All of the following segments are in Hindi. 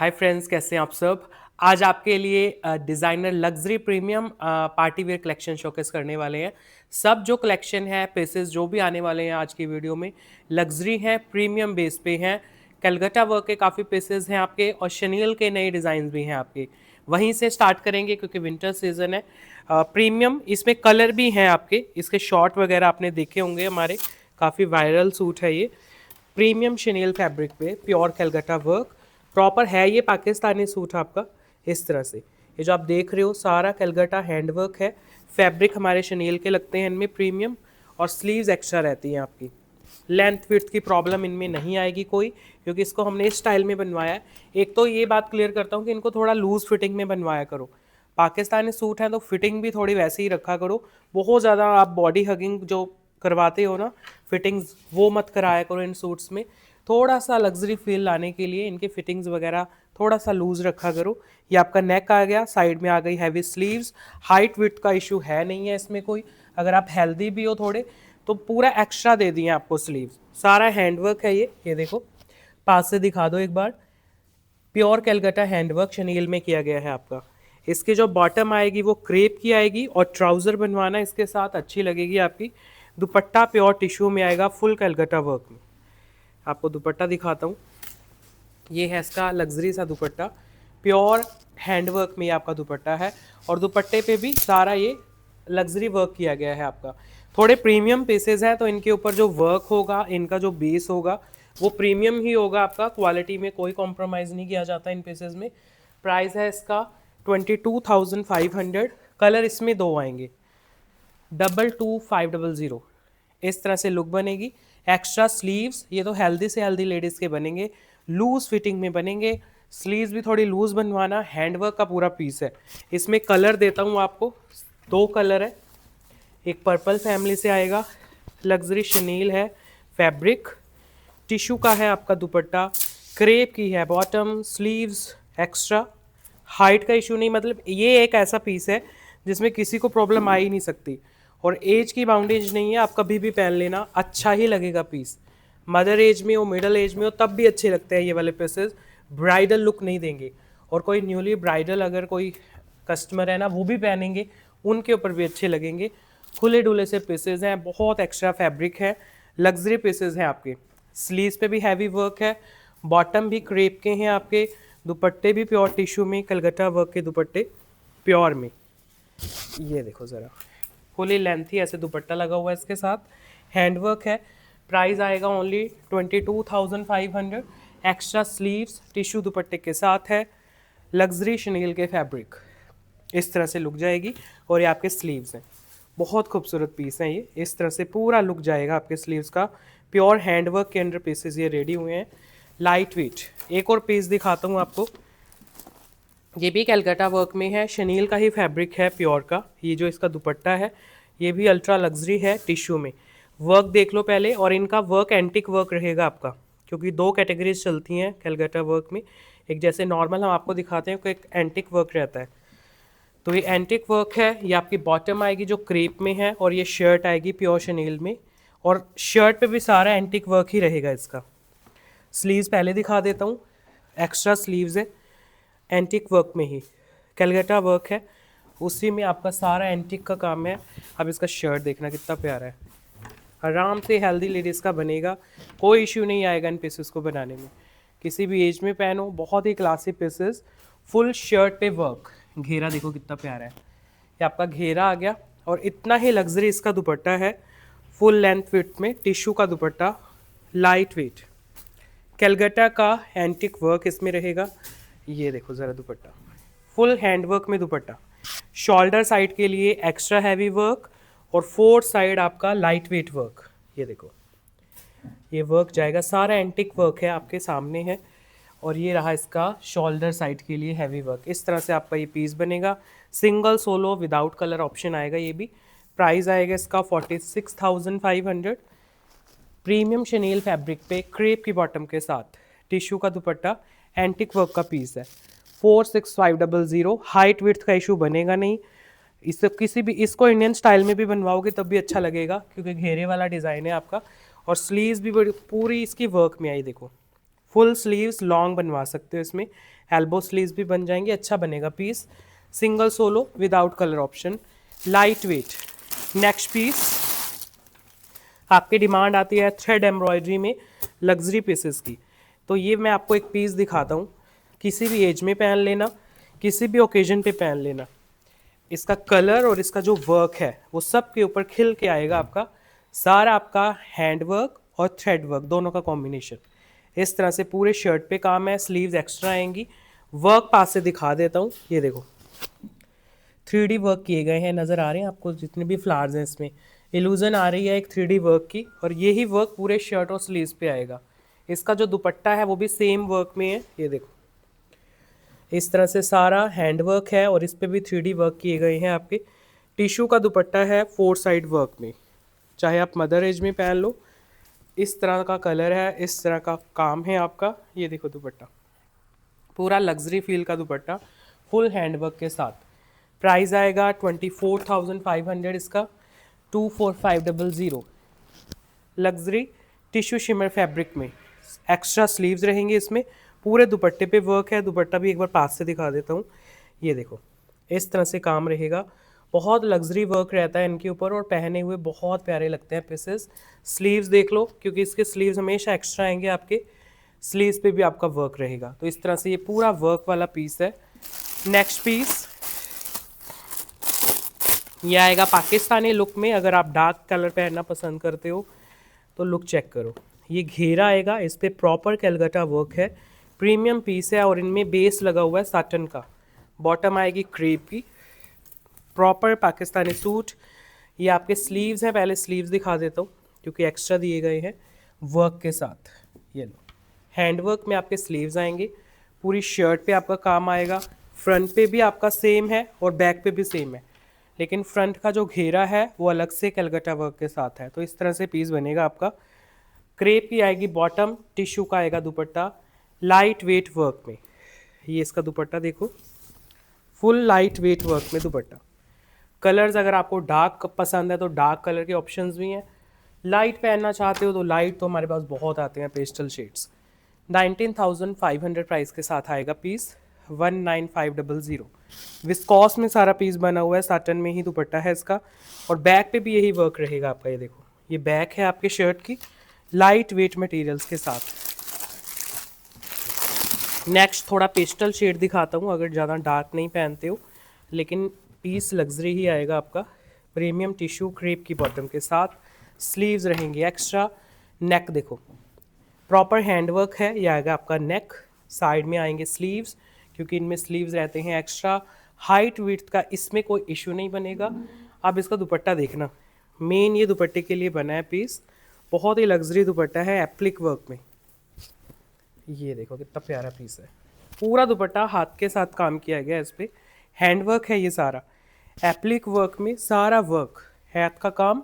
हाय फ्रेंड्स, कैसे हैं आप सब। आज आपके लिए designer luxury premium party wear collection showcase करने वाले हैं। सब जो कलेक्शन है, पीसेस जो भी आने वाले हैं आज की वीडियो में, लग्जरी हैं, प्रीमियम बेस पे हैं। कलकत्ता वर्क के काफ़ी पीसेस हैं आपके, और शनील के नए डिज़ाइन भी हैं आपके। वहीं से स्टार्ट करेंगे क्योंकि विंटर सीजन है। प्रीमियम इसमें कलर भी हैं आपके, इसके शॉर्ट वगैरह आपने देखे होंगे, हमारे काफ़ी वायरल सूट है ये। प्रीमियम शनील फैब्रिक पे प्योर कलकत्ता वर्क प्रॉपर है। ये पाकिस्तानी सूट आपका इस तरह से, ये जो आप देख रहे हो सारा कलकत्ता हैंडवर्क है। फैब्रिक हमारे शनील के लगते हैं इनमें प्रीमियम, और स्लीव्स एक्स्ट्रा रहती हैं आपकी। लेंथ विड्थ की प्रॉब्लम इनमें नहीं आएगी कोई, क्योंकि इसको हमने इस स्टाइल में बनवाया है। एक तो ये बात क्लियर करता हूँ कि इनको थोड़ा लूज फिटिंग में बनवाया करो। पाकिस्तानी सूट है तो फिटिंग भी थोड़ी वैसे ही रखा करो। बहुत ज़्यादा आप बॉडी हगिंग जो करवाते हो ना फिटिंग्स, वो मत कराया करो इन सूट्स में। थोड़ा सा लग्जरी फील लाने के लिए इनके फिटिंग्स वगैरह थोड़ा सा लूज रखा करो। ये आपका नेक आ गया, साइड में आ गई हैवी स्लीव्स। हाइट विड्थ का इशू है नहीं है इसमें कोई। अगर आप हेल्दी भी हो थोड़े तो पूरा एक्स्ट्रा दे दिए आपको स्लीव्स। सारा हैंडवर्क है ये देखो, पास से दिखा दो एक बार। प्योर कैलकाटा हैंडवर्क शनील में किया गया है आपका। इसकी जो बॉटम आएगी वो क्रेप की आएगी, और ट्राउज़र बनवाना इसके साथ अच्छी लगेगी आपकी। दुपट्टा प्योर टिश्यू में आएगा, फुल कैलकाटा वर्क में। आपको दुपट्टा दिखाता हूँ, ये है इसका लग्जरी सा दुपट्टा। प्योर हैंडवर्क में ये आपका दुपट्टा है, और दुपट्टे पे भी सारा ये लग्जरी वर्क किया गया है आपका। थोड़े प्रीमियम पीसेज हैं तो इनके ऊपर जो वर्क होगा, इनका जो बेस होगा वो प्रीमियम ही होगा आपका। क्वालिटी में कोई कॉम्प्रोमाइज़ नहीं किया जाता इन पीसेज में। प्राइस है इसका 22,500। कलर इसमें दो आएंगे, 22,500। इस तरह से लुक बनेगी। एक्स्ट्रा स्लीव्स, ये तो हेल्दी से हेल्दी लेडीज़ के बनेंगे, लूज फिटिंग में बनेंगे। स्लीव्स भी थोड़ी लूज बनवाना। हैंडवर्क का पूरा पीस है। इसमें कलर देता हूँ आपको, दो कलर है। एक पर्पल फैमिली से आएगा, लग्जरी शनील है फैब्रिक, टिश्यू का है आपका दुपट्टा, क्रेप की है बॉटम, स्लीव्स एक्स्ट्रा। हाइट का इशू नहीं, मतलब ये एक ऐसा पीस है जिसमें किसी को प्रॉब्लम आ ही नहीं सकती, और एज की बाउंडेज नहीं है। आप कभी भी पहन लेना, अच्छा ही लगेगा पीस। मदर एज में हो, मिडल एज में हो, तब भी अच्छे लगते हैं ये वाले पीसेस। ब्राइडल लुक नहीं देंगे, और कोई न्यूली ब्राइडल अगर कोई कस्टमर है ना, वो भी पहनेंगे, उनके ऊपर भी अच्छे लगेंगे। खुले डुले से पीसेज हैं, बहुत एक्स्ट्रा फैब्रिक है, लग्जरी पीसेज हैं आपके। स्लीव्स पे भी हैवी वर्क है, बॉटम भी क्रेप के हैं आपके, दुपट्टे भी प्योर टिश्यू में, कलकत्ता वर्क के दुपट्टे प्योर में। ये देखो ज़रा, फुली लेंथी ऐसे दुपट्टा लगा हुआ है इसके साथ, हैंडवर्क है। प्राइस आएगा ओनली 22,500। एक्स्ट्रा स्लीव्स टिश्यू दुपट्टे के साथ है, लग्जरी शनील के फैब्रिक। इस तरह से लुक जाएगी, और ये आपके स्लीव्स हैं। बहुत खूबसूरत पीस हैं ये, इस तरह से पूरा लुक जाएगा आपके स्लीव्स का। प्योर हैंडवर्क के अंडर पीसेस ये रेडी हुए हैं, लाइट वेट। एक और पीस दिखाता हूँ आपको, ये भी कैलकाटा वर्क में है, शनील का ही फैब्रिक है प्योर का। ये जो इसका दुपट्टा है ये भी अल्ट्रा लग्जरी है, टिश्यू में। वर्क देख लो पहले, और इनका वर्क एंटिक वर्क रहेगा आपका, क्योंकि दो कैटेगरीज चलती हैं कैलकाटा वर्क में। एक जैसे नॉर्मल हम आपको दिखाते हैं, एक एंटिक वर्क रहता है। तो ये एंटिक वर्क है। ये आपकी बॉटम आएगी जो क्रेप में है, और ये शर्ट आएगी प्योर शनील में, और शर्ट पे भी सारा एंटिक वर्क ही रहेगा इसका। स्लीव्स पहले दिखा देता हूँ, एक्स्ट्रा स्लीव्स है एंटिक वर्क में ही, कैलकाटा वर्क है, उसी में आपका सारा एंटिक का काम है। अब इसका शर्ट देखना कितना प्यारा है, आराम से हेल्दी लेडीज़ का बनेगा, कोई इश्यू नहीं आएगा इन पीसेस को बनाने में। किसी भी एज में पहनो, बहुत ही क्लासी पीसेस। फुल शर्ट पे वर्क, घेरा देखो कितना प्यारा है, ये आपका घेरा आ गया, और इतना ही लग्जरी इसका दुपट्टा है। फुल लेंथ विड्थ में टिश्यू का दुपट्टा, लाइट वेट, कैलकाटा का एंटिक वर्क इसमें रहेगा। ये देखो ज़रा दुपट्टा, फुल हैंडवर्क में दुपट्टा। शोल्डर साइड के लिए एक्स्ट्रा हैवी वर्क, और फोर्थ साइड आपका लाइट वेट वर्क। ये देखो, ये वर्क जाएगा, सारा एंटिक वर्क है, आपके सामने है। और ये रहा इसका शोल्डर साइड के लिए हैवी वर्क। इस तरह से आपका ये पीस बनेगा, single solo without colour option आएगा ये भी। प्राइस आएगा इसका 46,500। प्रीमियम शनील फैब्रिक पे क्रेप की बॉटम के साथ, टिश्यू का दुपट्टा, एंटिक वर्क का पीस है। 46,500। हाइट विड्थ का इशू बनेगा नहीं। इससे किसी भी, इसको इंडियन स्टाइल में भी बनवाओगे तब भी अच्छा लगेगा, क्योंकि घेरे वाला डिज़ाइन है आपका। और स्लीव्स भी बड़ी पूरी इसकी वर्क में आई, देखो फुल स्लीव्स लॉन्ग बनवा सकते हो इसमें। एल्बो स्लीव्स भी बन जाएंगे, अच्छा बनेगा piece. Single solo without colour option, light weight. Next piece आपकी डिमांड आती है थ्रेड एम्ब्रॉयडरी में लग्जरी पीसेस की, तो ये मैं आपको एक पीस दिखाता हूँ। किसी भी एज में पहन लेना, किसी भी ओकेजन पे पहन लेना। इसका कलर और इसका जो वर्क है वो सब के ऊपर खिल के आएगा आपका। सारा आपका हैंड वर्क और थ्रेड वर्क दोनों का कॉम्बिनेशन। इस तरह से पूरे शर्ट पे काम है, स्लीव्स एक्स्ट्रा आएंगी। वर्क पास से दिखा देता हूँ, ये देखो 3D वर्क किए गए हैं, नज़र आ रहे हैं आपको जितने भी फ्लावर्स हैं इसमें, इल्यूजन आ रही है एक 3D वर्क की। और यही वर्क पूरे शर्ट और स्लीव्स पे आएगा। इसका जो दुपट्टा है वो भी सेम वर्क में है, ये देखो इस तरह से सारा हैंड वर्क है और इस पे भी 3D वर्क किए गए हैं आपके। टिश्यू का दुपट्टा है 4 साइड वर्क में, चाहे आप मदर एज में पहन लो। इस तरह का कलर है, इस तरह का काम है आपका। ये देखो दुपट्टा पूरा लग्जरी फील का दुपट्टा फुल हैंड वर्क के साथ। प्राइस आएगा 24,500 इसका, 24500। लग्जरी टिश्यू शिमर फैब्रिक में एक्स्ट्रा स्लीव्स रहेंगे इसमें। पूरे दुपट्टे पे वर्क है, दुपट्टा भी एक बार पास से दिखा देता हूँ। ये देखो इस तरह से काम रहेगा, बहुत लग्जरी वर्क रहता है इनके ऊपर और पहने हुए बहुत प्यारे लगते हैं पीसेस। स्लीव्स देख लो, क्योंकि इसके स्लीव्स हमेशा एक्स्ट्रा आएंगे आपके। स्लीव्स पे भी आपका वर्क रहेगा, तो इस तरह से ये पूरा वर्क वाला पीस है। नेक्स्ट पीस ये आएगा पाकिस्तानी लुक में। अगर आप डार्क कलर पहनना पसंद करते हो तो लुक चेक करो। ये घेरा आएगा, इस पर प्रॉपर कैलकाटा वर्क है, प्रीमियम पीस है और इनमें बेस लगा हुआ है साटन का। बॉटम आएगी क्रेप की, प्रॉपर पाकिस्तानी सूट। ये आपके स्लीव्स हैं, पहले स्लीव्स दिखा देता हूँ क्योंकि एक्स्ट्रा दिए गए हैं वर्क के साथ। ये लो हैंड वर्क में आपके स्लीव्स आएंगे, पूरी शर्ट पे आपका काम आएगा। फ्रंट पे भी आपका सेम है और बैक पे भी सेम है, लेकिन फ्रंट का जो घेरा है वो अलग से कैलकाटा वर्क के साथ है। तो इस तरह से पीस बनेगा आपका। क्रेप की आएगी बॉटम, टिश्यू का आएगा दुपट्टा लाइट वेट वर्क में। ये इसका दुपट्टा देखो, फुल लाइट वेट वर्क में दुपट्टा। कलर्स अगर आपको डार्क पसंद है तो डार्क कलर के ऑप्शंस भी हैं, लाइट पहनना चाहते हो तो लाइट तो हमारे पास बहुत आते हैं, पेस्टल शेड्स। 19,500 प्राइस के साथ आएगा पीस, 19,500। विस्कॉस में सारा पीस बना हुआ है, साटन में ही दुपट्टा है इसका और बैक पे भी यही वर्क रहेगा आपका। ये देखो ये बैक है आपके शर्ट की, लाइट वेट मटेरियल्स के साथ। नेक्स्ट थोड़ा पेस्टल शेड दिखाता हूँ, अगर ज़्यादा डार्क नहीं पहनते हो, लेकिन पीस लग्जरी ही आएगा आपका। प्रीमियम टिश्यू क्रेप की बॉटम के साथ, स्लीव्स रहेंगे एक्स्ट्रा। नेक देखो प्रॉपर हैंडवर्क है, ये आएगा आपका नेक। साइड में आएंगे स्लीव्स, क्योंकि इनमें स्लीव्स रहते हैं एक्स्ट्रा। हाइट विड्थ का इसमें कोई इशू नहीं बनेगा। अब इसका दुपट्टा देखना, मेन ये दुपट्टे के लिए बना है पीस, बहुत ही लग्जरी दुपट्टा है एप्लिक वर्क में। ये देखो कितना प्यारा पीस है, पूरा दुपट्टा हाथ के साथ काम किया गया है इस पर। हैंडवर्क है ये सारा, एप्लिक वर्क में सारा वर्क हाथ का काम,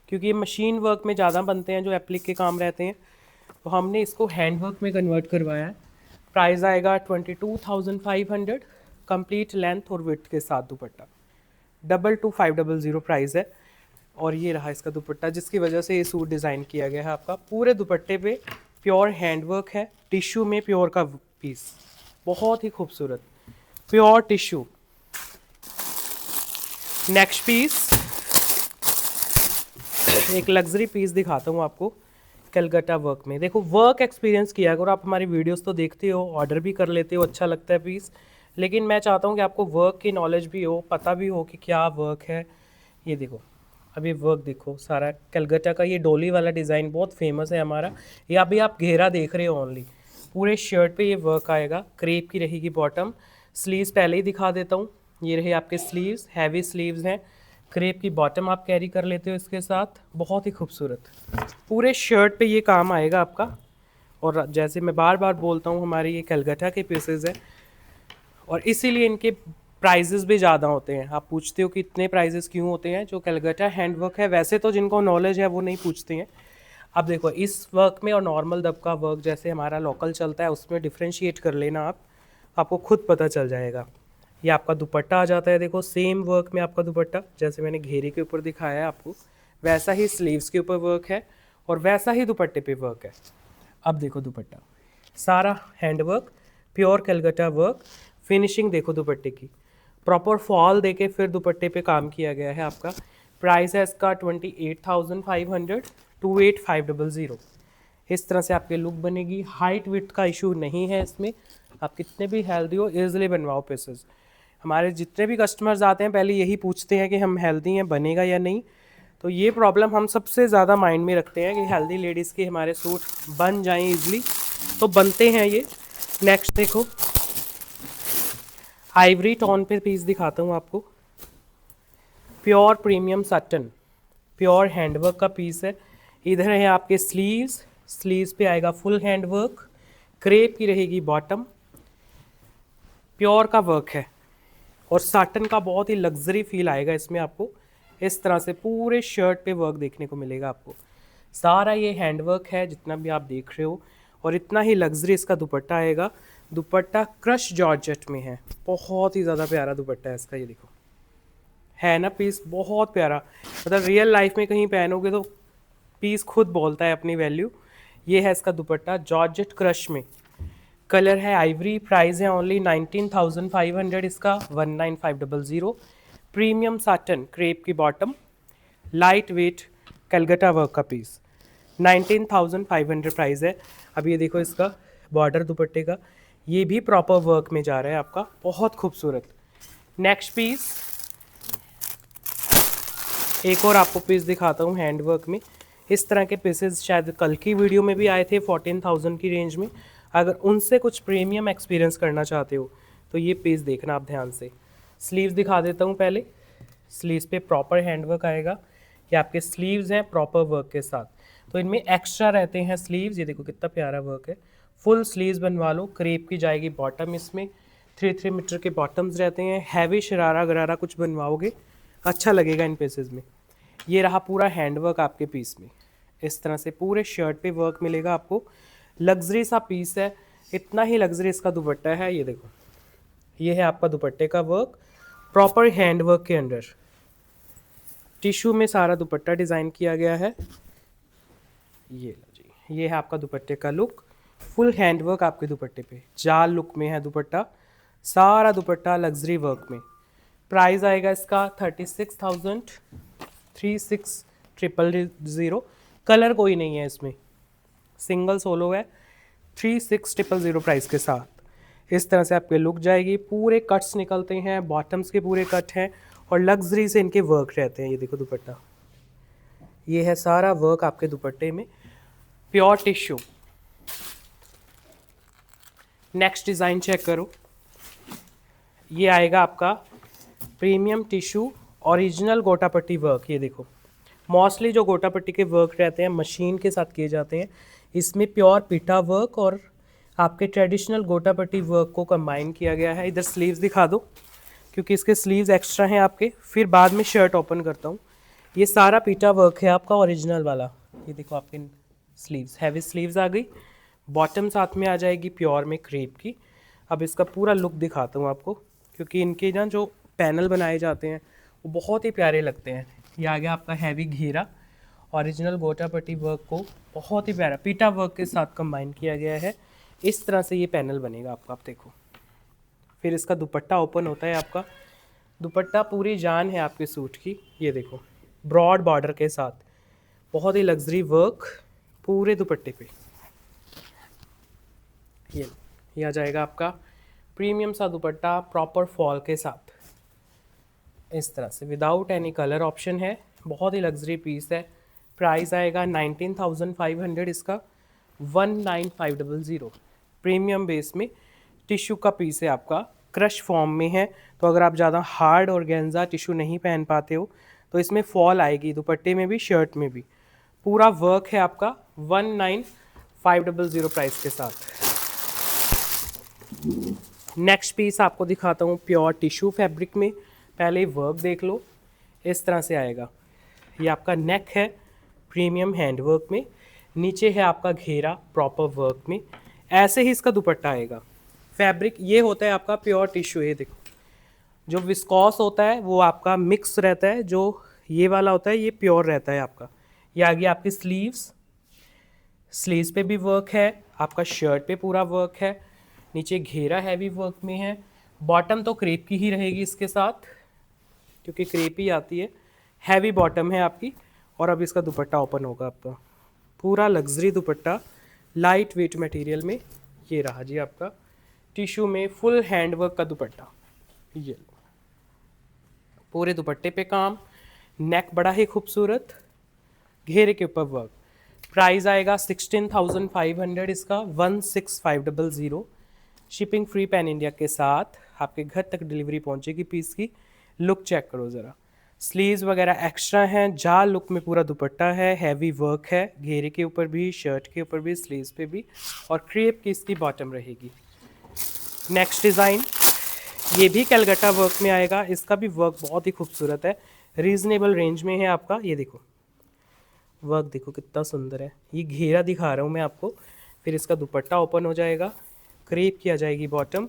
क्योंकि ये मशीन वर्क में ज़्यादा बनते हैं जो एप्लिक के काम रहते हैं, तो हमने इसको हैंडवर्क में कन्वर्ट करवाया है। प्राइस आएगा 22,500, कंप्लीट लेंथ और विड्थ के साथ दुपट्टा। 22,500 प्राइस है। और ये रहा इसका दुपट्टा, जिसकी वजह से ये सूट डिज़ाइन किया गया है आपका। पूरे दुपट्टे पे प्योर हैंडवर्क है, टिश्यू में प्योर का पीस, बहुत ही खूबसूरत प्योर टिश्यू। नेक्स्ट पीस एक लग्जरी पीस दिखाता हूँ आपको कलकत्ता वर्क में। देखो वर्क एक्सपीरियंस किया करो, आप हमारी वीडियोस तो देखते हो, ऑर्डर भी कर लेते हो, अच्छा लगता है पीस, लेकिन मैं चाहता हूँ कि आपको वर्क की नॉलेज भी हो, पता भी हो कि क्या वर्क है। ये देखो अब ये वर्क देखो सारा कलकत्ता का, ये डोली वाला डिज़ाइन बहुत फेमस है हमारा। ये अभी आप घेरा देख रहे हो ओनली, पूरे शर्ट पे ये वर्क आएगा। क्रेप की रहेगी बॉटम, स्लीव्स पहले ही दिखा देता हूँ। ये रहे आपके स्लीव्स, हैवी स्लीव्स हैं। क्रेप की बॉटम आप कैरी कर लेते हो इसके साथ, बहुत ही खूबसूरत पूरे शर्ट पे ये काम आएगा आपका। और जैसे मैं बार बार बोलता हूँ, हमारे ये कलकत्ता के पीसेज हैं और इसीलिए इनके प्राइजेस भी ज़्यादा होते हैं। आप पूछते हो कि इतने प्राइजेस क्यों होते हैं, जो कलकत्ता हैंडवर्क है, वैसे तो जिनको नॉलेज है वो नहीं पूछते हैं। अब देखो इस वर्क में और नॉर्मल दबका वर्क जैसे हमारा लोकल चलता है उसमें डिफ्रेंशिएट कर लेना आप, आपको खुद पता चल जाएगा। ये आपका दुपट्टा आ जाता है, देखो सेम वर्क में आपका दुपट्टा, जैसे मैंने घेरे के ऊपर दिखाया है आपको, वैसा ही स्लीव्स के ऊपर वर्क है और वैसा ही दुपट्टे पे वर्क है। अब देखो दुपट्टा सारा hand work, pure Calcutta work. Finishing देखो दुपट्टे की, प्रॉपर फॉल देके फिर दुपट्टे पे काम किया गया है आपका। प्राइस है इसका 28,500, 28,500। इस तरह से आपके लुक बनेगी। हाइट विड्थ का इशू नहीं है इसमें, आप कितने भी हेल्दी हो ईजिली बनवाओ पीसेस। हमारे जितने भी कस्टमर्स आते हैं पहले यही पूछते हैं कि हम हेल्दी हैं, बनेगा या नहीं। तो ये प्रॉब्लम हम सबसे ज़्यादा माइंड में रखते हैं कि हेल्दी लेडीज़ के हमारे सूट बन जाएं इजली, तो बनते हैं ये। नेक्स्ट देखो, आइवरी टोन पे पीस दिखाता हूँ आपको। Pure premium satin, pure handwork का पीस है। इधर है आपके स्लीव्स, स्लीव्स पे आएगा फुल हैंडवर्क, क्रेप की रहेगी बॉटम, प्योर का वर्क है और साटन का बहुत ही लग्जरी फील आएगा इसमें आपको। इस तरह से पूरे शर्ट पे वर्क देखने को मिलेगा आपको। सारा ये हैंडवर्क है जितना भी आप देख रहे हो, और इतना ही लग्जरी इसका दुपट्टा आएगा। दुपट्टा क्रश जॉर्जेट में है, बहुत ही ज़्यादा प्यारा दुपट्टा है इसका। ये देखो है ना पीस बहुत प्यारा, मतलब रियल लाइफ में कहीं पहनोगे तो पीस खुद बोलता है अपनी वैल्यू। ये है इसका दुपट्टा जॉर्जेट क्रश में, कलर है आइवरी। प्राइस है ओनली 19,500 इसका, 19,500। प्रीमियम साटन क्रेप की bottom, light weight Calcutta work का पीस, 19,500 प्राइस है। अब ये देखो इसका बॉर्डर दुपट्टे का, ये भी प्रॉपर वर्क में जा रहा है आपका, बहुत खूबसूरत। नेक्स्ट पीस, एक और आपको पीस दिखाता हूँ हैंड वर्क में। इस तरह के पीसेस शायद कल की वीडियो में भी आए थे 14,000 की रेंज में। अगर उनसे कुछ प्रीमियम एक्सपीरियंस करना चाहते हो तो ये पीस देखना आप ध्यान से। स्लीव्स दिखा देता हूँ पहले। स्लीव्स पे प्रॉपर हैंडवर्क आएगा, ये आपके स्लीव्स हैं प्रॉपर वर्क के साथ। तो इनमें एक्स्ट्रा रहते हैं स्लीव्स, ये देखो कितना प्यारा वर्क है। फुल स्लीव्स बनवा लो, क्रेप की जाएगी बॉटम, इसमें 3 मीटर के बॉटम्स रहते हैं। हैवी शरारा गरारा कुछ बनवाओगे अच्छा लगेगा इन पीसेस में। ये रहा पूरा हैंडवर्क आपके पीस में, इस तरह से पूरे शर्ट पे वर्क मिलेगा आपको। लग्जरी सा पीस है, इतना ही लग्जरी इसका दुपट्टा है। ये देखो, ये है आपका दुपट्टे का वर्क प्रॉपर हैंड वर्क के अंडर। टिश्यू में सारा दुपट्टा डिज़ाइन किया गया है। ये लो जी, ये है आपका दुपट्टे का लुक, फुल हैंड वर्क आपके दुपट्टे पे, जाल लुक में है दुपट्टा, सारा दुपट्टा लग्जरी वर्क में। प्राइस आएगा इसका 36,000 कलर कोई नहीं है इसमें, सिंगल सोलो है। 36,000 प्राइस के साथ इस तरह से आपके लुक जाएगी। पूरे कट्स निकलते हैं, बॉटम्स के पूरे कट हैं और लग्जरी से इनके वर्क रहते हैं। ये देखो दुपट्टा, ये है सारा वर्क आपके दुपट्टे में, pure tissue. Next design check करो, ये आएगा आपका प्रीमियम टिश्यू ओरिजिनल गोटापट्टी वर्क। ये देखो, मोस्टली जो गोटापट्टी के वर्क रहते हैं मशीन के साथ किए जाते हैं, इसमें प्योर पीटा वर्क और आपके ट्रेडिशनल गोटापट्टी वर्क को कंबाइन किया गया है। इधर स्लीव्स दिखा दो क्योंकि इसके स्लीव्स एक्स्ट्रा हैं आपके, फिर बाद में शर्ट ओपन करता हूँ। ये सारा पीटा वर्क है आपका ओरिजिनल वाला। ये देखो आपके स्लीव्स, हैवी स्लीव्स आ गई, बॉटम साथ में आ जाएगी प्योर में क्रेप की। अब इसका पूरा लुक दिखाता हूँ आपको, क्योंकि इनके ना जो पैनल बनाए जाते हैं वो बहुत ही प्यारे लगते हैं। ये आ गया आपका हैवी घेरा, ओरिजिनल गोटापट्टी वर्क को बहुत ही प्यारा पीटा वर्क के साथ कंबाइन किया गया है। इस तरह से ये पैनल बनेगा आपका, आप देखो। फिर इसका दुपट्टा ओपन होता है आपका, दुपट्टा पूरी जान है आपके सूट की। ये देखो ब्रॉड बॉर्डर के साथ, बहुत ही लग्जरी वर्क पूरे दुपट्टे पे। ये आ जाएगा आपका प्रीमियम सा दुपट्टा प्रॉपर फॉल के साथ, इस तरह से विदाउट एनी कलर ऑप्शन है। बहुत ही लग्जरी पीस है। प्राइस आएगा 19,500 इसका, 19,500। प्रीमियम बेस में टिश्यू का पीस है आपका, क्रश फॉर्म में है। तो अगर आप ज़्यादा हार्ड और गेंजा टिश्यू नहीं पहन पाते हो तो इसमें फॉल आएगी दुपट्टे में भी शर्ट में भी। पूरा वर्क है आपका 19,500 प्राइस के साथ। नेक्स्ट पीस आपको दिखाता हूँ प्योर टिश्यू फैब्रिक में। पहले वर्क देख लो, इस तरह से आएगा। ये आपका नेक है प्रीमियम हैंडवर्क में, नीचे है आपका घेरा प्रॉपर वर्क में। ऐसे ही इसका दुपट्टा आएगा। फैब्रिक ये होता है आपका प्योर टिश्यू। ये देखो, जो विस्कॉस होता है वो आपका मिक्स रहता है, जो ये वाला होता है ये प्योर रहता है आपका। ये आ गया आपकी स्लीव्स, स्लीव्स पे भी वर्क है, आपका शर्ट पे पूरा वर्क है। नीचे घेरा हैवी वर्क में है। बॉटम तो क्रेप की ही रहेगी इसके साथ, क्योंकि क्रेप ही आती है। हैवी बॉटम है आपकी। और अब इसका दुपट्टा ओपन होगा आपका, पूरा लग्जरी दुपट्टा लाइट वेट मटेरियल में। ये रहा जी आपका टिश्यू में फुल हैंडवर्क का दुपट्टा। ये लो, पूरे दुपट्टे पे काम, नेक बड़ा ही खूबसूरत, घेरे के ऊपर वर्क। प्राइस आएगा 16,500 इसका, 16,500। शिपिंग फ्री पैन इंडिया के साथ आपके घर तक डिलीवरी पहुंचेगी पीस की। लुक चेक करो ज़रा, स्लीव्स वगैरह एक्स्ट्रा हैं, जाल लुक में पूरा दुपट्टा है, हैवी वर्क है, घेरे के ऊपर भी, शर्ट के ऊपर भी, स्लीव्स पे भी, और क्रेप की इसकी बॉटम रहेगी। नेक्स्ट डिज़ाइन, ये भी कैलकाटा वर्क में आएगा। इसका भी वर्क बहुत ही खूबसूरत है, रीजनेबल रेंज में है आपका। ये देखो वर्क, देखो कितना सुंदर है। ये घेरा दिखा रहा हूँ मैं आपको। फिर इसका दुपट्टा ओपन हो जाएगा, क्रेप की आ जाएगी बॉटम,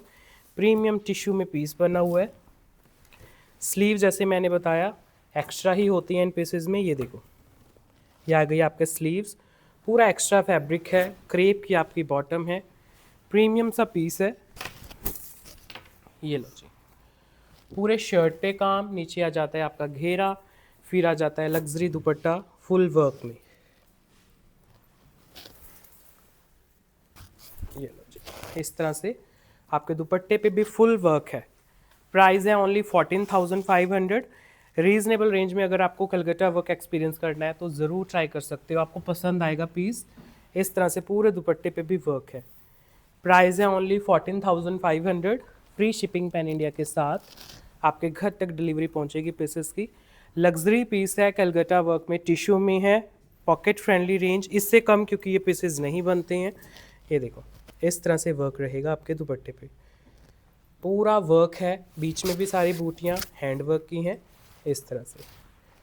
प्रीमियम टिश्यू में पीस बना हुआ है। स्लीव जैसे मैंने बताया एक्स्ट्रा ही होती हैं इन पीसेज में। ये देखो, ये आ गई आपके स्लीव्स, पूरा एक्स्ट्रा फैब्रिक है, क्रेप की आपकी बॉटम है, प्रीमियम सा पीस है। ये लो जी, पूरे शर्ट पे काम, नीचे आ जाता है आपका घेरा, फिर आ जाता है लग्जरी दुपट्टा फुल वर्क में। ये लो जी, इस तरह से आपके दुपट्टे पे भी फुल वर्क है। प्राइस है ओनली 14,500। रीजनेबल रेंज में अगर आपको कलकत्ता वर्क एक्सपीरियंस करना है तो ज़रूर ट्राई कर सकते हो, आपको पसंद आएगा पीस। इस तरह से पूरे दुपट्टे पे भी वर्क है। प्राइस है only 14,500। Free shipping pan India के साथ आपके घर तक डिलीवरी पहुंचेगी पीसेस की। लग्जरी पीस है, कलकत्ता वर्क में, टिश्यू में है, पॉकेट फ्रेंडली रेंज, इससे कम क्योंकि ये पीसेस नहीं बनते हैं। ये देखो इस तरह से वर्क रहेगा आपके दुपट्टे पे, पूरा वर्क है, बीच में भी सारी बूटियाँ हैंड वर्क की हैं। इस तरह से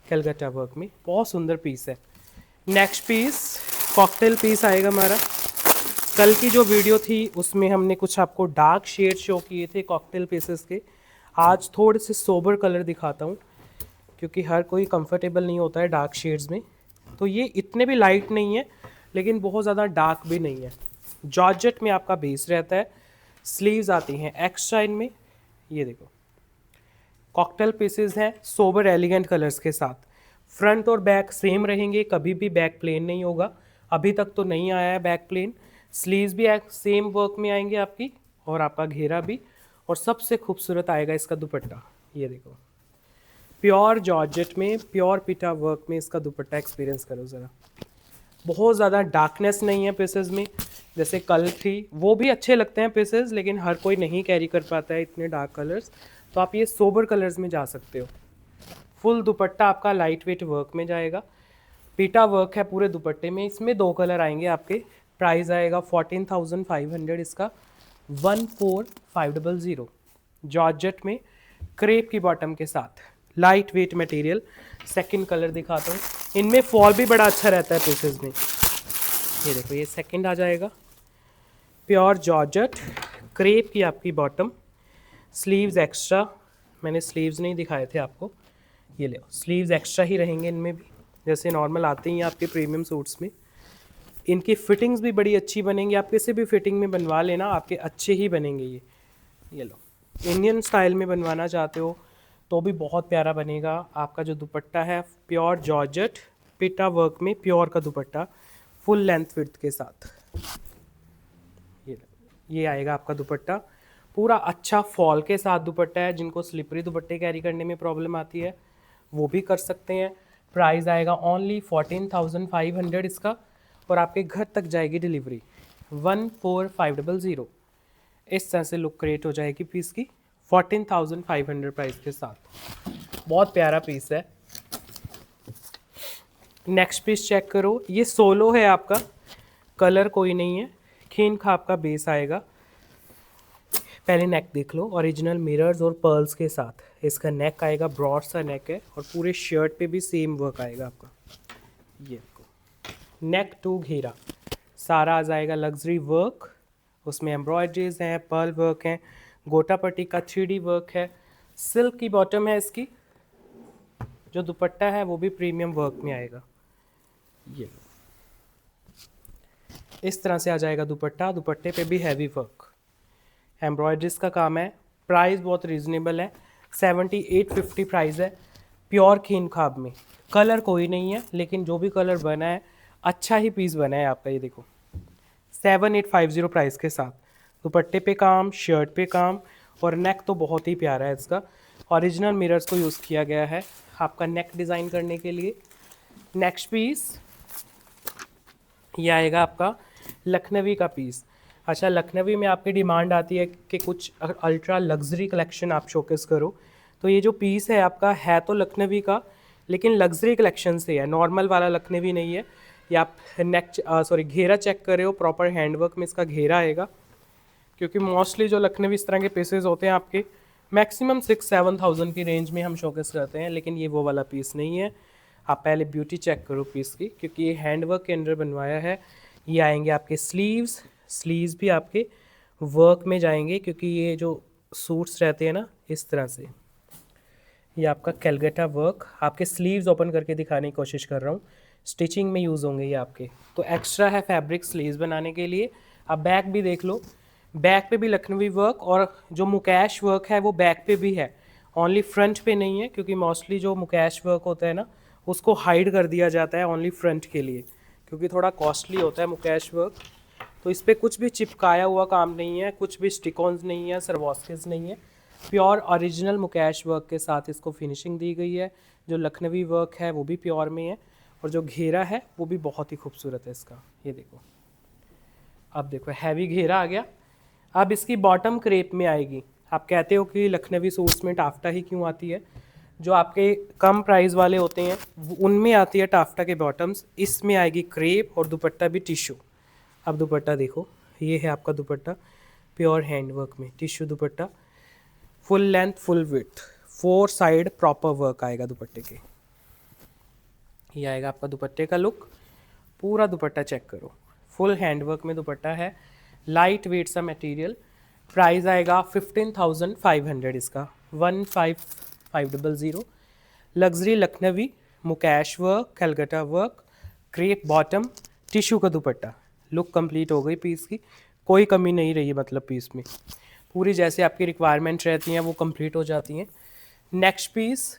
कलकत्ता वर्क में बहुत सुंदर पीस है। नेक्स्ट पीस कॉकटेल पीस आएगा हमारा। कल की जो वीडियो थी उसमें हमने कुछ आपको डार्क शेड शो किए थे कॉकटेल पीसेस के। आज थोड़े से सोबर कलर दिखाता हूँ, क्योंकि हर कोई कंफर्टेबल नहीं होता है डार्क शेड्स में। तो ये इतने भी लाइट नहीं है, लेकिन बहुत ज़्यादा डार्क भी नहीं है। जॉर्जेट में आपका बेस रहता है, स्लीव्स आती हैं एक्स्ट्रा इनमें। ये देखो कॉकटेल पीसेस हैं सोबर एलिगेंट कलर्स के साथ। फ्रंट और बैक सेम रहेंगे, कभी भी बैक प्लेन नहीं होगा, अभी तक तो नहीं आया है बैक प्लेन। स्लीव्स भी सेम वर्क में आएंगे आपकी, और आपका घेरा भी, और सबसे खूबसूरत आएगा इसका दुपट्टा। ये देखो प्योर जॉर्जेट में, प्योर पिटा वर्क में इसका दुपट्टा एक्सपीरियंस करो ज़रा। बहुत ज़्यादा डार्कनेस नहीं है पीसेस में, जैसे कल थी वो भी अच्छे लगते हैं पीसेस, लेकिन हर कोई नहीं कैरी कर पाता है इतने डार्क कलर्स। तो आप ये सोबर कलर्स में जा सकते हो। फुल दुपट्टा आपका लाइट वेट वर्क में जाएगा, पीटा वर्क है पूरे दुपट्टे में। इसमें दो कलर आएंगे आपके। प्राइस आएगा 14,500 इसका, 14,500। जॉर्जेट में क्रेप की बॉटम के साथ, light weight material. Second colour दिखाता हूँ, इनमें फॉल भी बड़ा अच्छा रहता है पीसेस में। ये देखो ये सेकंड आ जाएगा, प्योर जॉर्जेट, क्रेप की आपकी बॉटम, स्लीव्स एक्स्ट्रा, मैंने स्लीव्स नहीं दिखाए थे आपको, ये ले स्लीव्स एक्स्ट्रा ही रहेंगे इनमें भी, जैसे नॉर्मल आते हैं आपके प्रीमियम सूट्स में। इनकी फिटिंग्स भी बड़ी अच्छी बनेंगी, आप किसी भी फिटिंग में बनवा लेना, आपके अच्छे ही बनेंगे ये लो। इंडियन स्टाइल में बनवाना चाहते हो तो भी बहुत प्यारा बनेगा। आपका जो दुपट्टा है प्योर जॉर्जेट पिटा वर्क में, प्योर का दुपट्टा फुल लेंथ विड्थ के साथ। ये आएगा आपका दुपट्टा, पूरा अच्छा फॉल के साथ दुपट्टा है। जिनको स्लिपरी दुपट्टे कैरी करने में प्रॉब्लम आती है वो भी कर सकते हैं। प्राइस आएगा ओनली 14,500 इसका, और आपके घर तक जाएगी डिलीवरी 14,500। इस तरह से लुक क्रिएट हो जाएगी पीस की 14,500 प्राइस के साथ। बहुत प्यारा पीस है। नेक्स्ट पीस चेक करो, ये सोलो है आपका, कलर कोई नहीं है, खीन खाप का बेस आएगा। पहले नेक देख लो, ओरिजिनल मिरर्स और पर्ल्स के साथ इसका नेक आएगा, ब्रॉड सा नेक है, और पूरे शर्ट पे भी सेम वर्क आएगा आपका। ये नेक टू घेरा सारा आ जाएगा लग्जरी वर्क, उसमें एम्ब्रॉयडरीज हैं, पर्ल वर्क हैं, गोटा पट्टी का 3D वर्क है, सिल्क की बॉटम है इसकी। जो दुपट्टा है वो भी प्रीमियम वर्क में आएगा। ये इस तरह से आ जाएगा दुपट्टा, दुपट्टे पे भी हैवी वर्क। एम्ब्रॉयडरीज का काम है। प्राइस बहुत रीजनेबल है, 7850 प्राइस है। प्योर खीन खाब में, कलर कोई नहीं है, लेकिन जो भी कलर बना है अच्छा ही पीस बना है आपका। ये देखो 7850 प्राइस के साथ दुपट्टे पे काम, शर्ट पे काम, और नेक तो बहुत ही प्यारा है इसका। ओरिजिनल मिरर्स को यूज़ किया गया है आपका नेक डिज़ाइन करने के लिए। नेक्स्ट पीस ये आएगा आपका लखनवी का पीस। अच्छा, लखनवी में आपकी डिमांड आती है कि कुछ अल्ट्रा लग्जरी कलेक्शन आप शोकेस करो, तो ये जो पीस है आपका है तो लखनवी का, लेकिन लग्जरी कलेक्शन से है, नॉर्मल वाला लखनवी नहीं है। ये आप घेरा चेक कर रहे हो, प्रॉपर हैंडवर्क में इसका घेरा आएगा, क्योंकि मोस्टली जो लखनवी इस तरह के पीसेस होते हैं आपके मैक्सिमम 6-7 थाउजेंड की रेंज में हम शोकेस करते हैं, लेकिन ये वो वाला पीस नहीं है। आप पहले ब्यूटी चेक करो पीस की, क्योंकि ये हैंडवर्क के अंदर बनवाया है। ये आएंगे आपके स्लीव्स, स्लीव्स भी आपके वर्क में जाएंगे, क्योंकि ये जो सूट्स रहते हैं ना इस तरह से, ये आपका कैलगटा वर्क। आपके स्लीव्स ओपन करके दिखाने की कोशिश कर रहा हूँ, स्टिचिंग में यूज़ होंगे ये आपके, तो एक्स्ट्रा है फैब्रिक स्लीव्स बनाने के लिए। आप बैक भी देख लो, बैक पे भी लखनवी वर्क, और जो मुकैश वर्क है वो बैक पे भी है, ओनली फ्रंट पे नहीं है, क्योंकि मोस्टली जो मुकैश वर्क होता है ना उसको हाइड कर दिया जाता है ओनली फ्रंट के लिए, क्योंकि थोड़ा कॉस्टली होता है मुकैश वर्क। तो इस पर कुछ भी चिपकाया हुआ काम नहीं है, कुछ भी स्टिकॉन्स नहीं है, सरवॉस्केस नहीं है, प्योर ओरिजिनल मुकैश वर्क के साथ इसको फिनिशिंग दी गई है। जो लखनवी वर्क है वो भी प्योर में है, और जो घेरा है वो भी बहुत ही खूबसूरत है इसका। ये देखो, अब देखो हैवी घेरा आ गया। अब इसकी बॉटम क्रेप में आएगी। आप कहते हो कि लखनवी सूट्स में टाफ्टा ही क्यों आती है, जो आपके कम प्राइस वाले होते हैं उनमें आती है टाफ्टा के बॉटम्स, इसमें आएगी क्रेप, और दुपट्टा भी टिश्यू। अब दुपट्टा देखो, ये है आपका दुपट्टा प्योर हैंडवर्क में, टिश्यू दुपट्टा, full length full width, 4 side proper work आएगा दुपट्टे के। ये आएगा आपका दुपट्टे का लुक। पूरा दुपट्टा चेक करो, फुल हैंडवर्क में दुपट्टा है, लाइट वेट सा मटेरियल। प्राइस आएगा 15,500 इसका, 15,500। लग्जरी लखनवी मुकैश वर्क, कैलगटा वर्क, क्रेप बॉटम, टिश्यू का दुपट्टा। लुक कंप्लीट हो गई पीस की, कोई कमी नहीं रही, मतलब पीस में पूरी जैसे आपकी रिक्वायरमेंट रहती हैं वो कंप्लीट हो जाती हैं। नेक्स्ट पीस,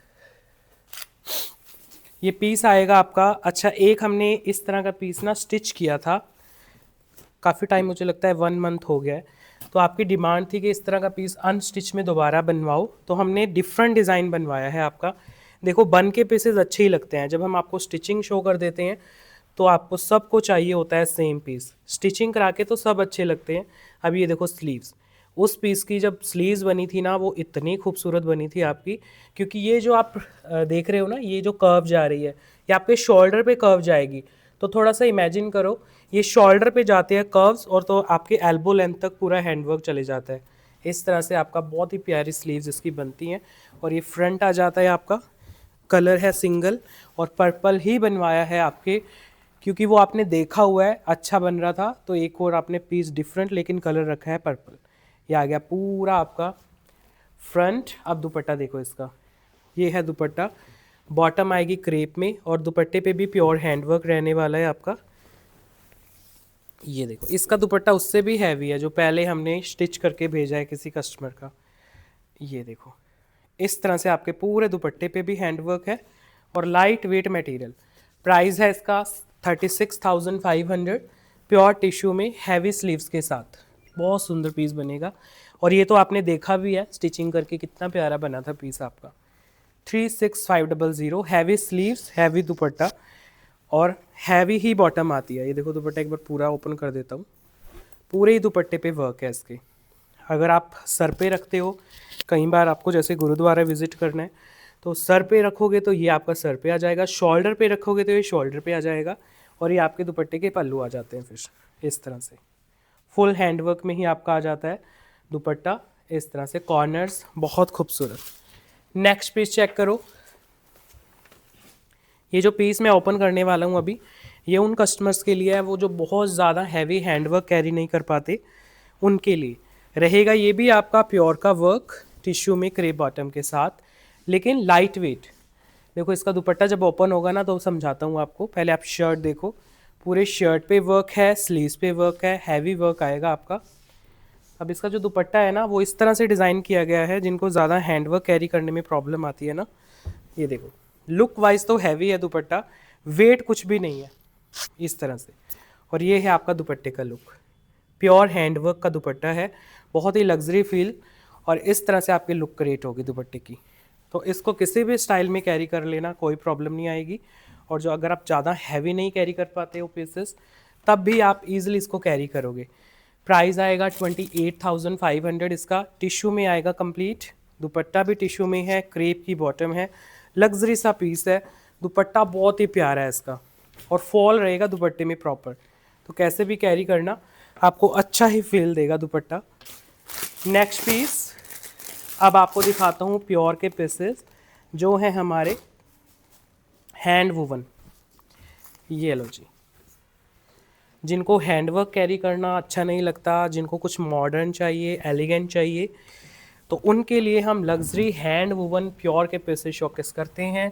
ये पीस आएगा आपका। अच्छा, एक हमने इस तरह का पीस ना स्टिच किया था, काफ़ी टाइम, मुझे लगता है 1 मंथ हो गया है, तो आपकी डिमांड थी कि इस तरह का पीस अनस्टिच में दोबारा बनवाओ, तो हमने डिफरेंट डिज़ाइन बनवाया है आपका। देखो, बन के पीसेस अच्छे ही लगते हैं, जब हम आपको स्टिचिंग शो कर देते हैं तो आपको सबको चाहिए होता है सेम पीस, स्टिचिंग करा के तो सब अच्छे लगते हैं। अब ये देखो स्लीव्स, उस पीस की जब स्लीव्स बनी थी ना वो इतनी खूबसूरत बनी थी आपकी, क्योंकि ये जो आप देख रहे हो ना, ये जो कर्व जा रही है ये आपके शोल्डर पे कर्व जाएगी, तो थोड़ा सा इमेजिन करो, ये शोल्डर पे जाते हैं कर्व्स, और तो आपके एल्बो लेंथ तक पूरा हैंडवर्क चले जाता है। इस तरह से आपका बहुत ही प्यारी स्लीव्स इसकी बनती हैं। और ये फ्रंट आ जाता है आपका, कलर है सिंगल, और पर्पल ही बनवाया है आपके, क्योंकि वो आपने देखा हुआ है अच्छा बन रहा था, तो एक और आपने पीस डिफरेंट लेकिन कलर रखा है पर्पल। ये आ गया पूरा आपका फ्रंट। अब दुपट्टा देखो इसका, ये है दुपट्टा, बॉटम आएगी क्रेप में, और दुपट्टे पे भी प्योर हैंडवर्क रहने वाला है आपका। ये देखो, इसका दुपट्टा उससे भी हैवी है, जो पहले हमने स्टिच करके भेजा है किसी कस्टमर का। ये देखो, इस तरह से आपके पूरे दुपट्टे पे भी हैंडवर्क है, और लाइट वेट मटेरियल। प्राइस है इसका 36,500, प्योर टिश्यू में हैवी स्लीव्स के साथ, बहुत सुंदर पीस बनेगा। और ये तो आपने देखा भी है स्टिचिंग करके, कितना प्यारा बना था पीस आपका। 36,500, हैवी स्लीव्स, हैवी दुपट्टा, और हैवी ही बॉटम आती है। ये देखो दुपट्टा एक बार पूरा ओपन कर देता हूँ, पूरे ही दुपट्टे पे वर्क है इसके। अगर आप सर पे रखते हो, कई बार आपको जैसे गुरुद्वारा विजिट करना है तो सर पे रखोगे तो ये आपका सर पे आ जाएगा, शोल्डर पे रखोगे तो ये शोल्डर पे आ जाएगा, और ये आपके दुपट्टे के पल्लू आ जाते हैं फिर इस तरह से। फुल हैंडवर्क में ही आपका आ जाता है दुपट्टा इस तरह से, कॉर्नर्स बहुत खूबसूरत। नेक्स्ट पीस चेक करो, ये जो पीस मैं ओपन करने वाला हूँ अभी, ये उन कस्टमर्स के लिए है वो जो बहुत ज़्यादा हैवी हैंडवर्क कैरी नहीं कर पाते, उनके लिए रहेगा। ये भी आपका प्योर का वर्क टिश्यू में क्रेप बॉटम के साथ, लेकिन लाइट वेट। देखो इसका दुपट्टा जब ओपन होगा ना तो समझाता हूँ आपको, पहले आप शर्ट देखो, पूरे शर्ट पे वर्क है, स्लीव्स पे वर्क है, हैवी वर्क आएगा आपका। अब इसका जो दुपट्टा है ना वो इस तरह से डिज़ाइन किया गया है, जिनको ज़्यादा हैंडवर्क कैरी करने में प्रॉब्लम आती है ना, ये देखो लुक वाइज तो हैवी है दुपट्टा, वेट कुछ भी नहीं है इस तरह से। और ये है आपका दुपट्टे का लुक, प्योर हैंडवर्क का दुपट्टा है, बहुत ही लग्जरी फील, और इस तरह से आपकी लुक क्रिएट होगी दुपट्टे की। तो इसको किसी भी स्टाइल में कैरी कर लेना, कोई प्रॉब्लम नहीं आएगी। और जो अगर आप ज़्यादा हैवी नहीं कैरी कर पाते हो पीसेस, तब भी आप इजीली इसको कैरी करोगे। प्राइस आएगा 28,500 इसका, टिश्यू में आएगा कंप्लीट, दुपट्टा भी टिश्यू में है, क्रेप की बॉटम है, लग्जरी सा पीस है, दुपट्टा बहुत ही प्यारा है इसका, और फॉल रहेगा दुपट्टे में प्रॉपर, तो कैसे भी कैरी करना आपको अच्छा ही फील देगा दुपट्टा। नेक्स्ट पीस अब आपको दिखाता हूँ प्योर के पीसेस जो हैं हमारे हैंड वूवन। ये लो जी, जिनको हैंडवर्क कैरी करना अच्छा नहीं लगता, जिनको कुछ मॉडर्न चाहिए, एलिगेंट चाहिए, तो उनके लिए हम लग्जरी हैंड वूवन प्योर के पीसेस शोकेस करते हैं।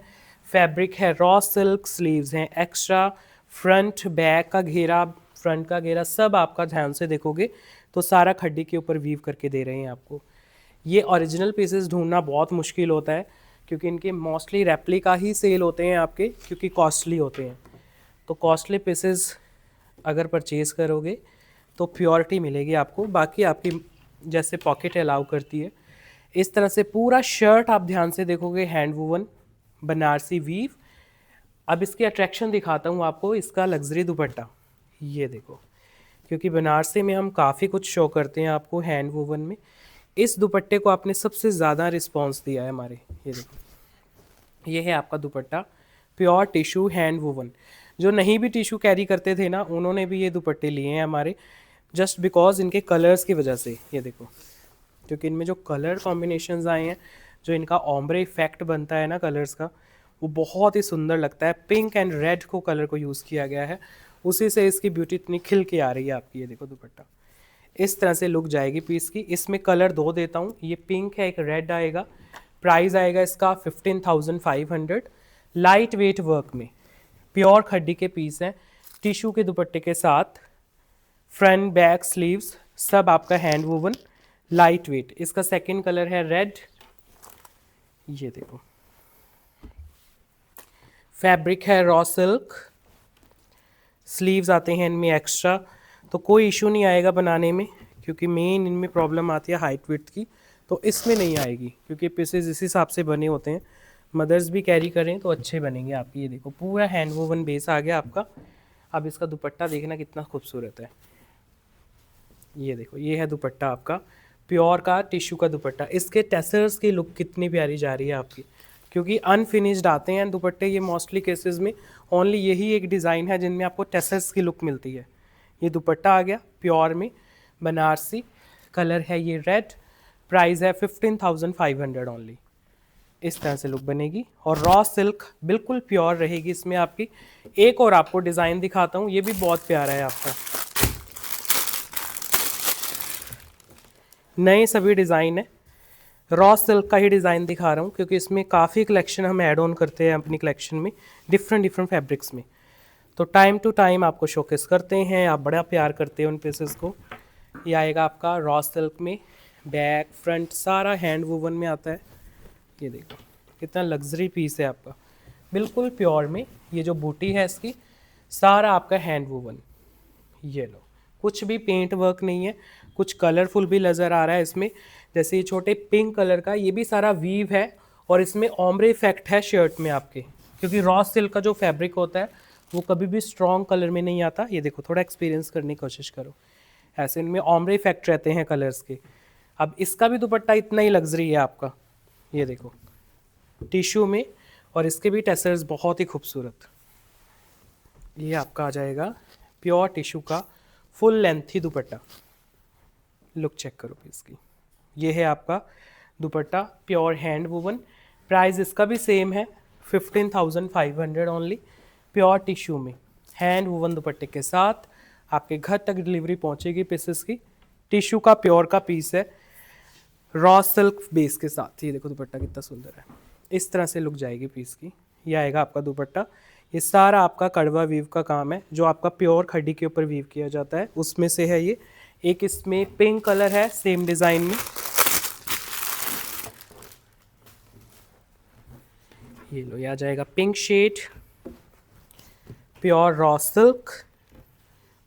फैब्रिक है रॉ सिल्क, स्लीव्स हैं एक्स्ट्रा, फ्रंट बैक का घेरा, फ्रंट का घेरा सब आपका ध्यान से देखोगे तो सारा खड्डी के ऊपर वीव करके दे रहे हैं आपको। ये ओरिजिनल पीसेस ढूंढना बहुत मुश्किल होता है, क्योंकि इनके मोस्टली रेप्लिका ही सेल होते हैं आपके, क्योंकि कॉस्टली होते हैं। तो कॉस्टली पीसेस अगर परचेज़ करोगे तो प्योरिटी मिलेगी आपको, बाकी आपकी जैसे पॉकेट अलाउ करती है। इस तरह से पूरा शर्ट आप ध्यान से देखोगे हैंड वूवन बनारसी वीव। अब इसकी अट्रैक्शन दिखाता हूँ आपको, इसका लग्जरी दुपट्टा, ये देखो, क्योंकि बनारसी में हम काफ़ी कुछ शो करते हैं आपको हैंड वूवन में, इस दुपट्टे को आपने सबसे ज़्यादा रिस्पॉन्स दिया है हमारे। ये देखो, ये है आपका dupatta pure tissue hand woven. जो नहीं भी टिश्यू कैरी करते थे ना, उन्होंने भी ये दुपट्टे लिए हैं हमारे, जस्ट बिकॉज इनके कलर्स की वजह से। ये देखो, क्योंकि इनमें जो कलर कॉम्बिनेशंस आए हैं, जो इनका ऑम्ब्रे इफेक्ट बनता है ना कलर्स का, वो बहुत ही सुंदर लगता है। पिंक एंड रेड को कलर को यूज़ किया गया है, उसी से इसकी ब्यूटी इतनी खिल के आ रही है आपकी। ये देखो दुपट्टा, इस तरह से लुक जाएगी पीस की। इसमें कलर दो देता हूँ, ये पिंक है, एक रेड आएगा। प्राइस आएगा इसका 15,500, लाइट वेट वर्क में, प्योर खड्डी के पीस हैं, टिश्यू के दुपट्टे के साथ, फ्रंट बैक स्लीव्स सब आपका हैंड वूवन, लाइट वेट। इसका सेकंड कलर है रेड, ये देखो, फैब्रिक है रॉ सिल्क, स्लीव्स आते हैं इनमें एक्स्ट्रा, तो कोई इशू नहीं आएगा बनाने में, क्योंकि मेन इनमें प्रॉब्लम आती है हाइट विड्थ की, तो इसमें नहीं आएगी, क्योंकि पीसेस इस हिसाब से बने होते हैं। मदर्स भी कैरी करें तो अच्छे बनेंगे आपकी। ये देखो, पूरा हैंड वूवन बेस आ गया आपका। अब इसका दुपट्टा देखना कितना खूबसूरत है, ये देखो, ये है दुपट्टा आपका प्योर का टिश्यू का दुपट्टा। इसके टेसर्स की लुक कितनी प्यारी जा रही है आपकी, क्योंकि अनफिनिश्ड आते हैं दुपट्टे ये मोस्टली केसेस में, ओनली यही एक डिज़ाइन है जिनमें आपको टेसर्स की लुक मिलती है। ये दुपट्टा आ गया प्योर में बनारसी, कलर है ये रेड, प्राइस है 15,500 ओनली। इस तरह से लुक बनेगी, और रॉ सिल्क बिल्कुल प्योर रहेगी इसमें आपकी। एक और आपको डिज़ाइन दिखाता हूँ, ये भी बहुत प्यारा है आपका, नए सभी डिज़ाइन है, रॉ सिल्क का ही डिज़ाइन दिखा रहा हूँ, क्योंकि इसमें काफ़ी कलेक्शन हम ऐड ऑन करते हैं अपनी कलेक्शन में, डिफरेंट डिफरेंट फैब्रिक्स में, तो टाइम टू टाइम आपको शोकेस करते हैं, आप बड़ा प्यार करते हैं उन पीसेस को। ये आएगा आपका रॉ सिल्क में, बैक फ्रंट सारा हैंड वूवन में आता है। ये देखो कितना लग्जरी पीस है आपका, बिल्कुल प्योर में। ये जो बूटी है इसकी, सारा आपका हैंड वूवन। ये लो, कुछ भी पेंट वर्क नहीं है, कुछ कलरफुल भी नज़र आ रहा है इसमें, जैसे ये छोटे पिंक कलर का, ये भी सारा वीव है, और इसमें ऑम्ब्रे इफेक्ट है शर्ट में आपके, क्योंकि रॉ सिल्क का जो फैब्रिक होता है वो कभी भी स्ट्रॉन्ग कलर में नहीं आता। ये देखो, थोड़ा एक्सपीरियंस करने की कोशिश करो, ऐसे इनमें ऑम्ब्रे इफेक्ट रहते हैं कलर्स के। अब इसका भी दुपट्टा इतना ही लग्जरी है आपका, ये देखो टिश्यू में, और इसके भी टेसर्स बहुत ही खूबसूरत। ये आपका आ जाएगा प्योर टिश्यू का full lengthy dupatta, look check करो इसकी। ये है आपका dupatta pure hand woven, price इसका भी सेम है 15,500 ओनली, प्योर टिश्यू में हैंड वूवन दुपट्टे के साथ आपके घर तक डिलीवरी पहुंचेगी पीसेस की। टिश्यू का प्योर का पीस है रॉ सिल्क बेस के साथ। ये देखो दुपट्टा कितना सुंदर है, इस तरह से लुक जाएगी पीस की। ये आएगा आपका दुपट्टा, ये सारा आपका कड़वा वीव का काम है, जो आपका प्योर खड्डी के ऊपर वीव किया जाता है, उसमें से है ये। एक इसमें पिंक कलर है सेम डिज़ाइन में, ये लो, ये आ जाएगा pink shade, pure raw silk,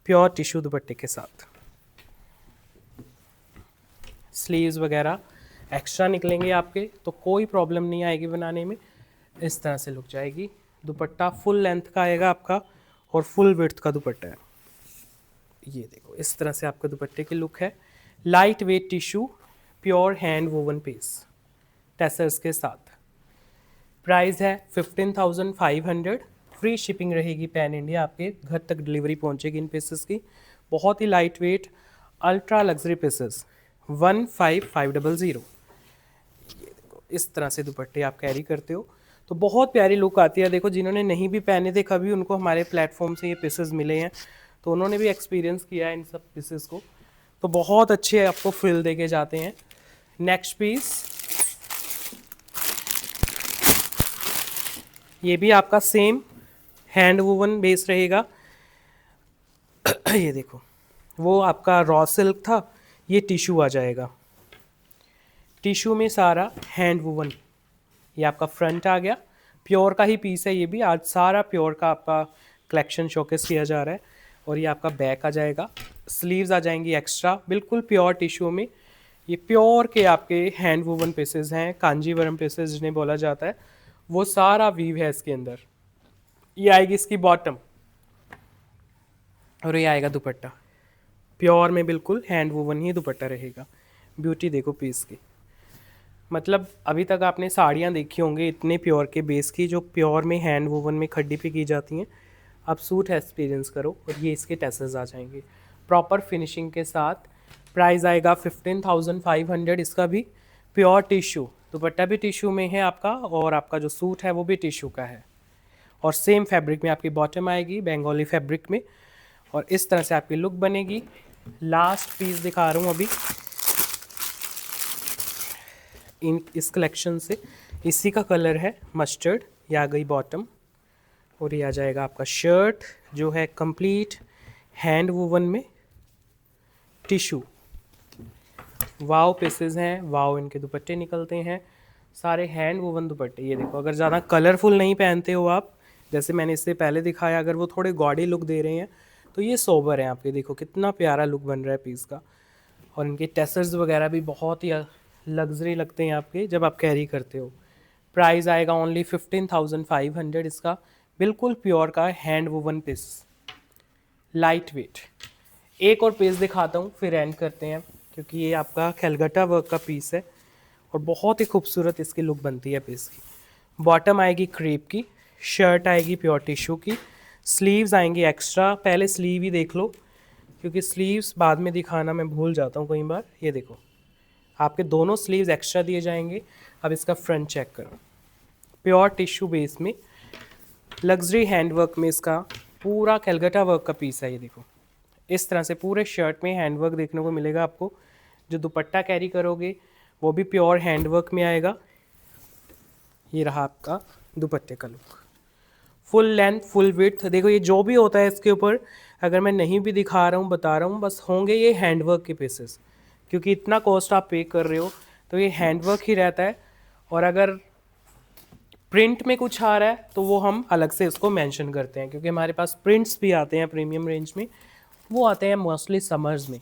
pure tissue दुपट्टे के साथ। स्लीव्स वगैरह एक्स्ट्रा निकलेंगे आपके, तो कोई प्रॉब्लम नहीं आएगी बनाने में। इस तरह से लुक जाएगी। दुपट्टा फुल लेंथ का आएगा आपका और फुल विड्थ का दुपट्टा है। ये देखो इस तरह से आपका दुपट्टे की लुक है। Light weight tissue, pure hand woven piece, tassels के साथ। प्राइस है 15,500। फ्री शिपिंग रहेगी पैन इंडिया, आपके घर तक डिलीवरी पहुंचेगी इन पीसेस की। बहुत ही light weight ultra luxury pieces 15,500। ये देखो इस तरह से दुपट्टे आप कैरी करते हो तो बहुत प्यारी लुक आती है। देखो जिन्होंने नहीं भी पहने थे कभी, उनको हमारे प्लेटफॉर्म से ये पीसेस मिले हैं, तो उन्होंने भी एक्सपीरियंस किया है इन सब पीसेस को, तो बहुत अच्छे आपको फ्रिल देके जाते हैं। नेक्स्ट पीस, ये भी आपका सेम हैंड वूवन बेस रहेगा। ये देखो, वो आपका रॉ सिल्क था, ये टिश्यू आ जाएगा। टिश्यू में सारा हैंड वूवन, ये आपका फ्रंट आ गया। प्योर का ही पीस है ये भी, आज सारा प्योर का आपका कलेक्शन शोकेस किया जा रहा है। और ये आपका बैक आ जाएगा। स्लीव्स आ जाएंगी एक्स्ट्रा, बिल्कुल प्योर टिश्यू में। ये प्योर के आपके हैंड वूवन पीसेस हैं, कांजीवरम पीसेस जिन्हें बोला जाता है, वो सारा वीव है इसके अंदर। ये आएगी इसकी बॉटम और ये आएगा दुपट्टा। प्योर में बिल्कुल हैंड वूवन ही दुपट्टा रहेगा। ब्यूटी देखो पीस की, मतलब अभी तक आपने साड़ियाँ देखी होंगी इतने प्योर के बेस की, जो प्योर में हैंड वूवन में खड्डी पे की जाती हैं। अब सूट एक्सपीरियंस करो। और ये इसके टेसल्स आ जाएंगे प्रॉपर फिनिशिंग के साथ। प्राइस आएगा 15,500। इसका भी प्योर टिश्यू, दुपट्टा भी टिश्यू में है आपका, और आपका जो सूट है वो भी टिश्यू का है। और सेम फैब्रिक में आपकी बॉटम आएगी, बंगाली फैब्रिक में। और इस तरह से आपकी लुक बनेगी। लास्ट पीस दिखा रहा हूँ अभी इस कलेक्शन से। इसी का कलर है मस्टर्ड। ये आ गई बॉटम और ये आ जाएगा आपका शर्ट, जो है कंप्लीट हैंड वूवन में टिश्यू। वाव पीसेस हैं, वाव इनके दुपट्टे निकलते हैं, सारे हैंड वूवन दुपट्टे। ये देखो, अगर ज़्यादा कलरफुल नहीं पहनते हो आप, जैसे मैंने इससे पहले दिखाया, अगर वो थोड़े गॉडी लुक दे रहे हैं तो ये सोबर है आपके। देखो कितना प्यारा लुक बन रहा है पीस का। और इनके टेसर्स वगैरह भी बहुत ही लग्जरी लगते हैं आपके जब आप कैरी करते हो। प्राइस आएगा ओनली 15,500 इसका। बिल्कुल प्योर का hand woven piece, light weight. एक और पीस दिखाता हूँ फिर एंड करते हैं, क्योंकि ये आपका कैलकाटा वर्क का पीस है और बहुत ही खूबसूरत इसकी लुक बनती है पीस की। बॉटम आएगी क्रेप की, शर्ट आएगी प्योर टिश्यू की, स्लीव्स आएंगी एक्स्ट्रा। पहले स्लीव ही देख लो, क्योंकि स्लीव्स बाद में दिखाना मैं भूल जाता हूँ कई बार। ये देखो, आपके दोनों स्लीव्स एक्स्ट्रा दिए जाएंगे। अब इसका फ्रंट चेक करो, प्योर टिश्यू बेस में लग्जरी हैंडवर्क में इसका पूरा कैलकाटा वर्क का पीस है। ये देखो इस तरह से पूरे शर्ट में हैंडवर्क देखने को मिलेगा आपको। जो दुपट्टा कैरी करोगे वो भी प्योर हैंडवर्क में आएगा। ये रहा आपका दुपट्टे का look, full length full width. देखो ये जो भी होता है इसके ऊपर, अगर मैं नहीं भी दिखा रहा हूँ बता रहा हूँ, बस होंगे ये हैंडवर्क के पीसेस, क्योंकि इतना कॉस्ट आप पे कर रहे हो तो ये हैंडवर्क ही रहता है। और अगर प्रिंट में कुछ आ रहा है तो वो हम अलग से इसको मेंशन करते हैं, क्योंकि हमारे पास प्रिंट्स भी आते हैं प्रीमियम रेंज में, वो आते हैं मोस्टली समर्स में।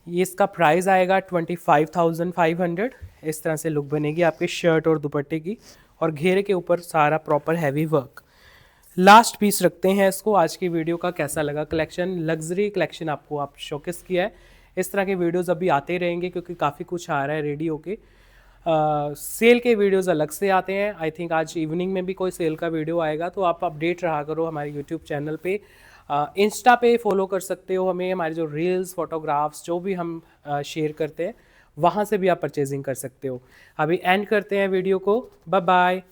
ये इसका प्राइस आएगा 25,500। इस तरह से लुक बनेगी आपके शर्ट और दुपट्टे की, और घेरे के ऊपर सारा proper heavy work. Last piece रखते हैं इसको। आज की वीडियो का कैसा लगा कलेक्शन? लग्जरी कलेक्शन आपको आप शोकेस किया है। इस तरह के वीडियोस अभी आते रहेंगे, क्योंकि काफ़ी कुछ आ रहा है रेडी होके। सेल के वीडियोस अलग से आते हैं। आई थिंक आज इवनिंग में भी कोई सेल का वीडियो आएगा, तो आप अपडेट रहा करो हमारे यूट्यूब चैनल पे। इंस्टा पे फॉलो कर सकते हो हमें, हमारे जो रील्स फोटोग्राफ्स जो भी हम शेयर करते हैं वहाँ से भी आप परचेजिंग कर सकते हो। अभी एंड करते हैं वीडियो को। Bye bye.